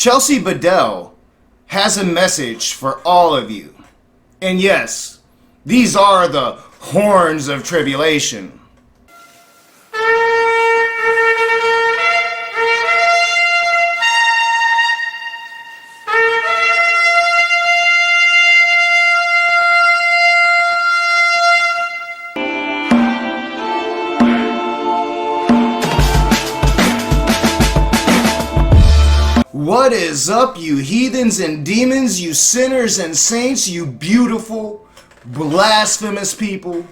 Chelsi Bidell has a message for all of you. And yes, these are the horns of tribulation. What is up, you heathens and demons, you sinners and saints, you beautiful, blasphemous people?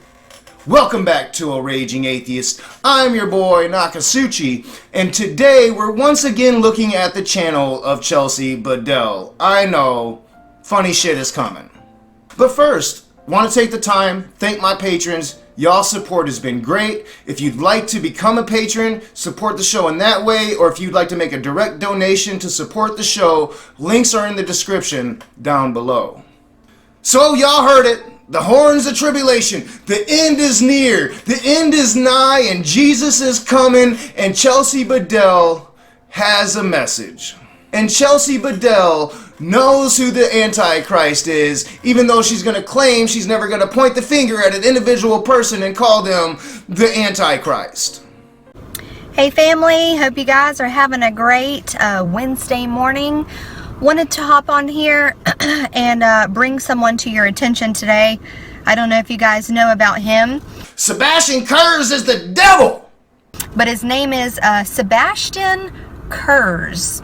Welcome back to A Raging Atheist. I'm your boy, Nakasuchi, and today we're once again looking at the channel of Chelsi Bidell. I know, funny shit is coming. But first, want to take the time, thank my patrons. Y'all's support has been great. If you'd like to become a patron, support the show in that way, or if you'd like to make a direct donation to support the show, links are in the description down below. So y'all heard it. The horns of tribulation. The end is near. The end is nigh, and Jesus is coming, and Chelsi Bidell has a message. And Chelsi Bidell knows who the Antichrist is, even though she's going to claim she's never going to point the finger at an individual person and call them the Antichrist. Hey family, hope you guys are having a great Wednesday morning. Wanted to hop on here and bring someone to your attention today. I don't know if you guys know about him. Sebastian Kurz is the devil! But his name is Sebastian Kurz.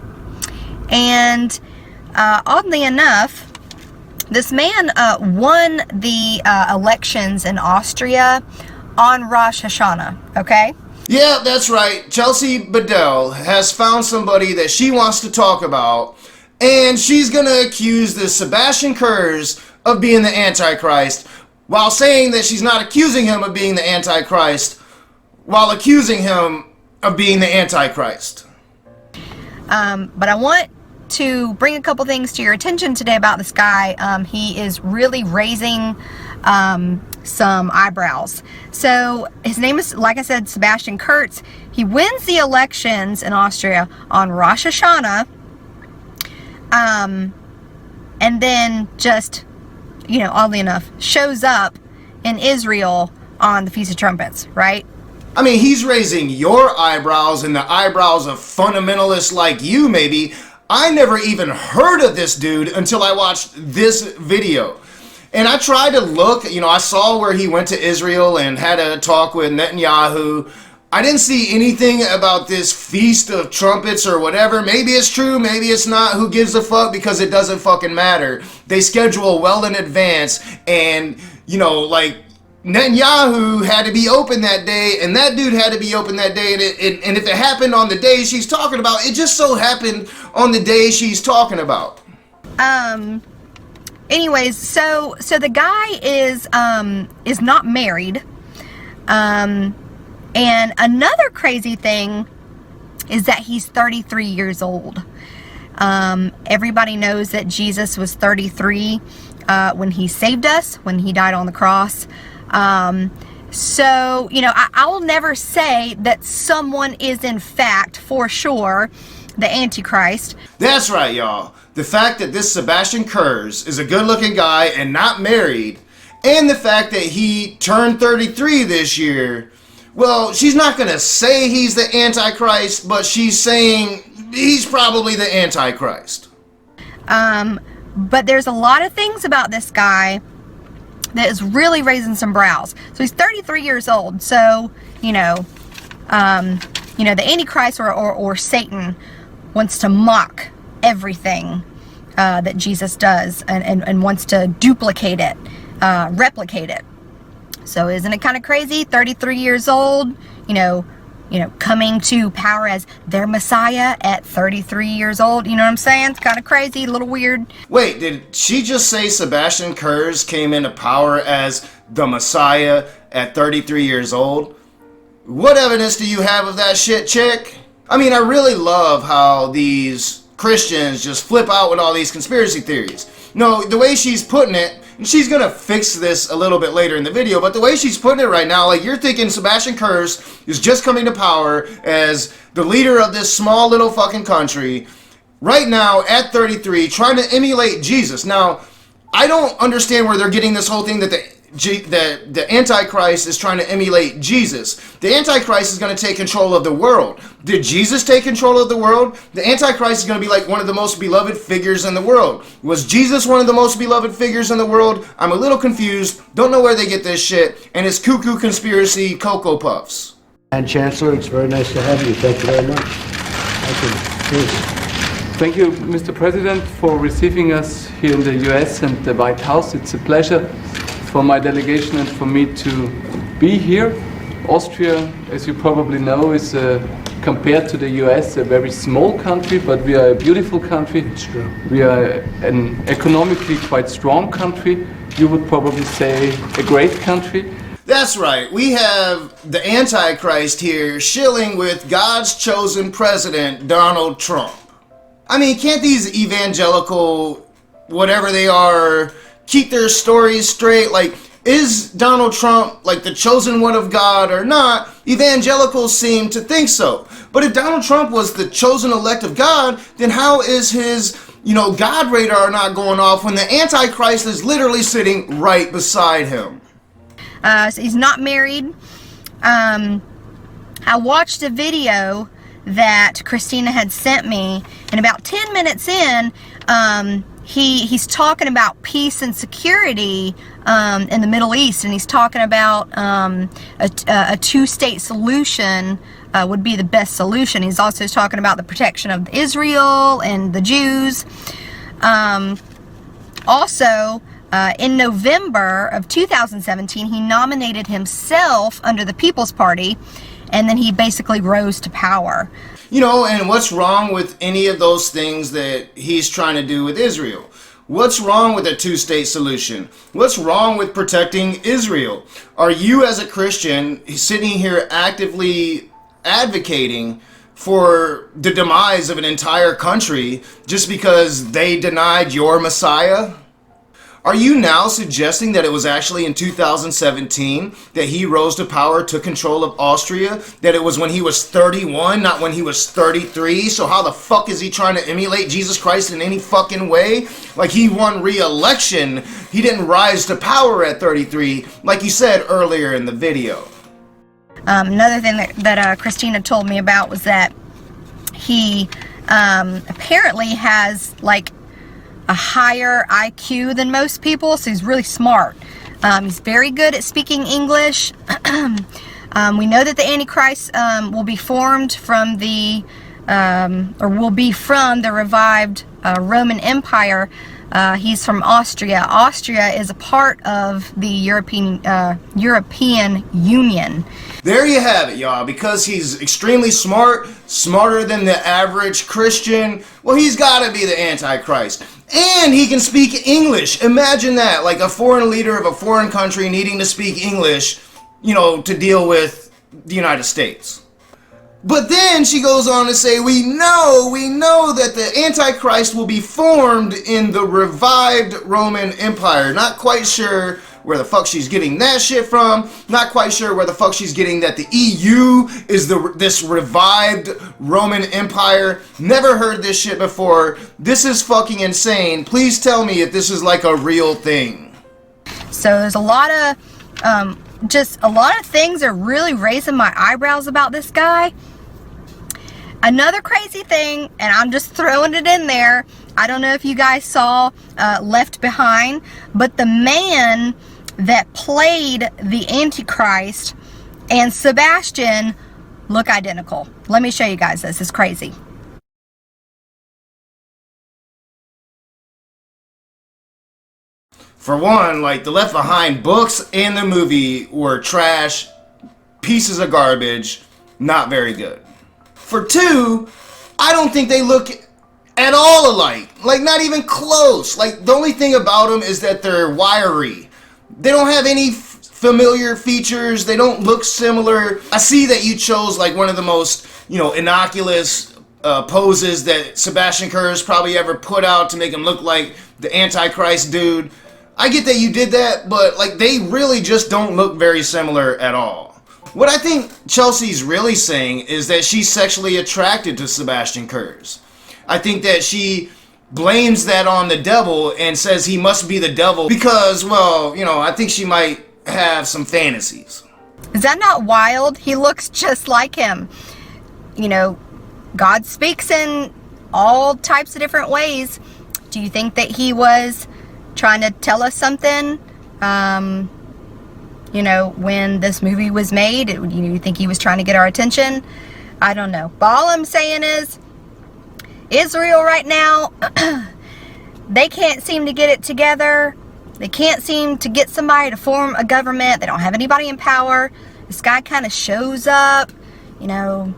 And oddly enough, this man won the elections in Austria on Rosh Hashanah, okay? Yeah, that's right. Chelsi Bidell has found somebody that she wants to talk about, and she's going to accuse this Sebastian Kurz of being the Antichrist, while saying that she's not accusing him of being the Antichrist, while accusing him of being the Antichrist. But I want to bring a couple things to your attention today about this guy. He is really raising some eyebrows. So his name is, like I said, Sebastian Kurz. He wins the elections in Austria on Rosh Hashanah, and then just, you know, oddly enough, shows up in Israel on the Feast of Trumpets, right? I mean, he's raising your eyebrows and the eyebrows of fundamentalists like you, maybe. I never even heard of this dude until I watched this video. And I tried to look, you know, I saw where he went to Israel and had a talk with Netanyahu. I didn't see anything about this Feast of Trumpets or whatever. Maybe it's true, maybe it's not. Who gives a fuck? Because it doesn't fucking matter. They schedule well in advance, and, you know, like, Netanyahu had to be open that day, and that dude had to be open that day, and if it happened on the day she's talking about, it just so happened on the day she's talking about. Anyways, so the guy is not married, and another crazy thing is that he's 33 years old. Everybody knows that Jesus was 33 when he saved us, when he died on the cross. So, you know, I'll never say that someone is in fact, for sure, the Antichrist. That's right, y'all. The fact that this Sebastian Kurz is a good-looking guy and not married, and the fact that he turned 33 this year, well, she's not going to say he's the Antichrist, but she's saying he's probably the Antichrist. But there's a lot of things about this guy that is really raising some brows. So he's 33 years old. So, you know, the Antichrist or Satan wants to mock everything that Jesus does and wants to duplicate it, replicate it. So isn't it kind of crazy? 33 years old, you know, coming to power as their Messiah at 33 years old. You know what I'm saying? It's kind of crazy, a little weird. Wait, did she just say Sebastian Kurz came into power as the Messiah at 33 years old? What evidence do you have of that shit, chick? I mean, I really love how these Christians just flip out with all these conspiracy theories. No, the way she's putting it, and she's gonna fix this a little bit later in the video, but the way she's putting it right now, like, you're thinking Sebastian Kurz is just coming to power as the leader of this small little fucking country right now at 33 trying to emulate Jesus. Now, I don't understand where they're getting this whole thing that the Antichrist is trying to emulate Jesus. The Antichrist is going to take control of the world. Did Jesus take control of the world? The Antichrist is going to be like one of the most beloved figures in the world. Was Jesus one of the most beloved figures in the world? I'm a little confused. Don't know where they get this shit. And it's cuckoo conspiracy Cocoa Puffs. And Chancellor, it's very nice to have you. Thank you very much. Thank you. Please. Thank you, Mr. President, for receiving us here in the US and the White House. It's a pleasure for my delegation and for me to be here. Austria, as you probably know, is compared to the US a very small country, but we are a beautiful country. It's true. We are an economically quite strong country. You would probably say a great country. That's right. We have the Antichrist here shilling with God's chosen president, Donald Trump. I mean, can't these evangelical, whatever they are, keep their stories straight? Like, is Donald Trump like the chosen one of God or not? Evangelicals seem to think so. But if Donald Trump was the chosen elect of God, then how is his, God radar not going off when the Antichrist is literally sitting right beside him? So he's not married. I watched a video that Christina had sent me, and about 10 minutes in, he's talking about peace and security in the Middle East, and he's talking about a two-state solution would be the best solution. He's also talking about the protection of Israel and the Jews. Also, in November of 2017, he nominated himself under the People's Party, and then he basically rose to power. And what's wrong with any of those things that he's trying to do with Israel? What's wrong with a two-state solution? What's wrong with protecting Israel? Are you as a Christian sitting here actively advocating for the demise of an entire country just because they denied your Messiah? Are you now suggesting that it was actually in 2017 that he rose to power, took control of Austria, that it was when he was 31, not when he was 33? So how the fuck is he trying to emulate Jesus Christ in any fucking way? Like, he won re-election. He didn't rise to power at 33, like you said earlier in the video. Another thing that Christina told me about was that he apparently has, like, a higher IQ than most people, so he's really smart. He's very good at speaking English. We know that the Antichrist will be formed from will be from the revived Roman Empire. He's from Austria. Austria is a part of the European Union. There you have it, y'all. Because he's extremely smart, smarter than the average Christian, well, he's got to be the Antichrist. And he can speak English. Imagine that, like a foreign leader of a foreign country needing to speak English, to deal with the United States. But then she goes on to say, we know that the Antichrist will be formed in the revived Roman Empire. Not quite sure where the fuck she's getting that shit from. Not quite sure where the fuck she's getting that the EU is this revived Roman Empire. Never heard this shit before. This is fucking insane. Please tell me if this is like a real thing. So there's a lot of things are really raising my eyebrows about this guy. Another crazy thing, and I'm just throwing it in there, I don't know if you guys saw Left Behind, but the man that played the Antichrist and Sebastian look identical. Let me show you guys this. It's crazy. For one, like, the Left Behind books and the movie were trash, pieces of garbage, not very good. For two, I don't think they look at all alike. Like, not even close. Like, the only thing about them is that they're wiry. They don't have any familiar features. They don't look similar. I see that you chose, like, one of the most, innocuous poses that Sebastian Kurz probably ever put out to make him look like the Antichrist dude. I get that you did that, but, like, they really just don't look very similar at all. What I think Chelsi's really saying is that she's sexually attracted to Sebastian Kurz. I think that she blames that on the devil and says he must be the devil because, well, you know, I think she might have some fantasies. Is that not wild? He looks just like him. You know, God speaks in all types of different ways. Do you think that he was trying to tell us something? You know, when this movie was made, you think he was trying to get our attention? I don't know. But all I'm saying is, Israel right now, they can't seem to get it together. They can't seem to get somebody to form a government. They don't have anybody in power. This guy kind of shows up, you know,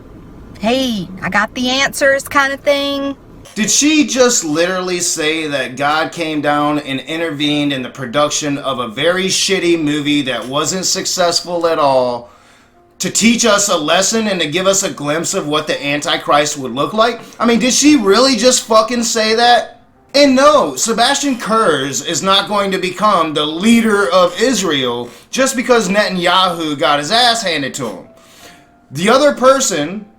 hey, I got the answers kind of thing. Did she just literally say that God came down and intervened in the production of a very shitty movie that wasn't successful at all to teach us a lesson and to give us a glimpse of what the Antichrist would look like? I mean, did she really just fucking say that? And no, Sebastian Kurz is not going to become the leader of Israel just because Netanyahu got his ass handed to him. The other person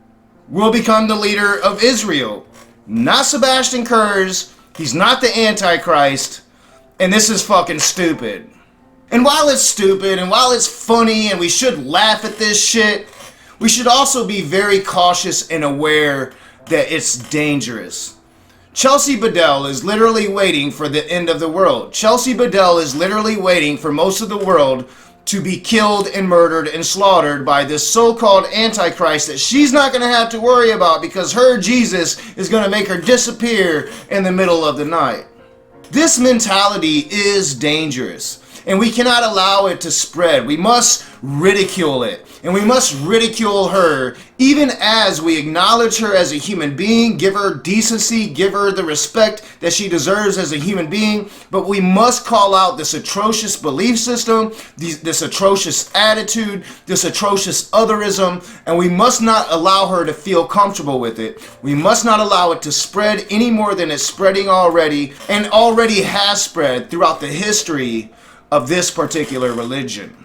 will become the leader of Israel. Not Sebastian Kurz. He's not the Antichrist. And this is fucking stupid. And while it's stupid and while it's funny and we should laugh at this shit, we should also be very cautious and aware that it's dangerous. Chelsi Bidell is literally waiting for the end of the world. Chelsi Bidell is literally waiting for most of the world to be killed and murdered and slaughtered by this so-called Antichrist that she's not going to have to worry about because her Jesus is going to make her disappear in the middle of the night. This mentality is dangerous, and we cannot allow it to spread. We must ridicule it, and we must ridicule her even as we acknowledge her as a human being, give her decency, give her the respect that she deserves as a human being, but we must call out this atrocious belief system, this atrocious attitude, this atrocious otherism, and we must not allow her to feel comfortable with it. We must not allow it to spread any more than it's spreading already, and already has spread throughout the history of this particular religion.